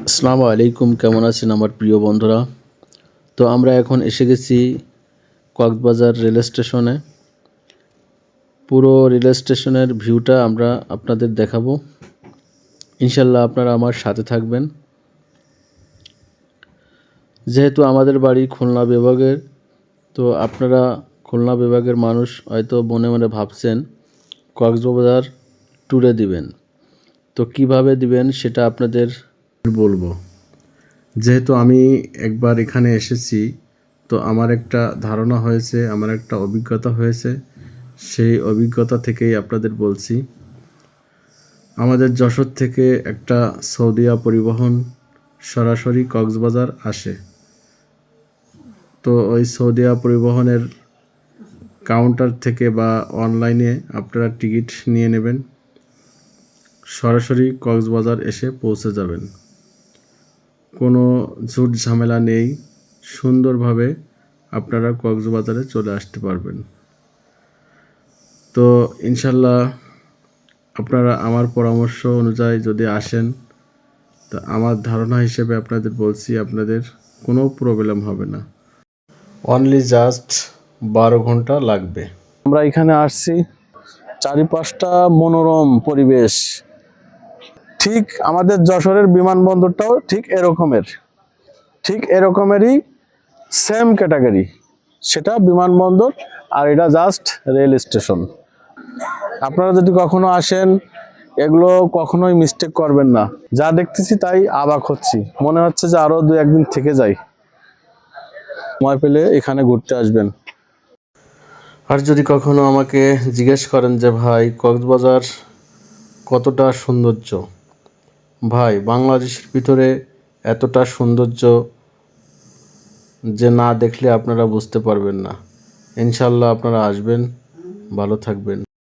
আসসালামু আলাইকুম, কেমন আছেন আমার প্রিয় বন্ধুরা? তো আমরা এখন এসে গেছি কক্সবাজার রেল স্টেশনে। পুরো রেল স্টেশনের ভিউটা আমরা আপনাদের দেখাবো। ইনশাল্লাহ আপনারা আমার সাথে থাকবেন। যেহেতু আমাদের বাড়ি খুলনা বিভাগের, তো আপনারা খুলনা বিভাগের মানুষ হয়তো মনে মনে ভাবছেন কক্সবাজার ট্যুরে দিবেন। তো কিভাবে দিবেন সেটা আপনাদের বলবো। যেহেতু আমি একবার এখানে এসেছি, তো আমার একটা ধারণা হয়েছে, আমার একটা অভিজ্ঞতা হয়েছে, সেই অভিজ্ঞতা থেকেই আপনাদের বলছি। আমাদের যশোর থেকে একটা সৌদিয়া পরিবহন সরাসরি কক্সবাজার আসে। তো ওই সৌদিয়া পরিবহনের কাউন্টার থেকে বা অনলাইনে আপনারা টিকিট নিয়ে নেবেন, সরাসরি কক্সবাজার এসে পৌঁছে যাবেন। কোনো ঝুট ঝামেলা নেই, সুন্দরভাবে আপনারা কক্সবাজারে চলে আসতে পারবেন। তো ইনশাল্লাহ আপনারা আমার পরামর্শ অনুযায়ী যদি আসেন, তো আমার ধারণা হিসেবে আপনাদের বলছি, আপনাদের কোনো প্রবলেম হবে না। অনলি জাস্ট 12 ঘন্টা লাগবে। আমরা এখানে আসছি, চারিপাশটা মনোরম পরিবেশ। ঠিক আমাদের যশোরের বিমানবন্দরটাও ঠিক এরকমেরই সেম ক্যাটাগরি। সেটা বিমানবন্দর আর এটা জাস্ট রেল স্টেশন। আপনারা যদি কখনো আসেন, এগুলো কখনোই মিস্টেক করবেন না। যা দেখতেছি তাই অবাক হচ্ছি, মনে হচ্ছে যে আরো 2-1 দিন থেকে যাই। সময় পেলে এখানে ঘুরতে আসবেন। আর যদি কখনো আমাকে জিজ্ঞেস করেন যে ভাই কক্সবাজার কতটা সৌন্দর্য, ভাই বাংলাদেশের ভিতরে এতটা সৌন্দর্য যে না দেখলে আপনারা বুঝতে পারবেন না। ইনশাল্লাহ আপনারা আসবেন, ভালো থাকবেন।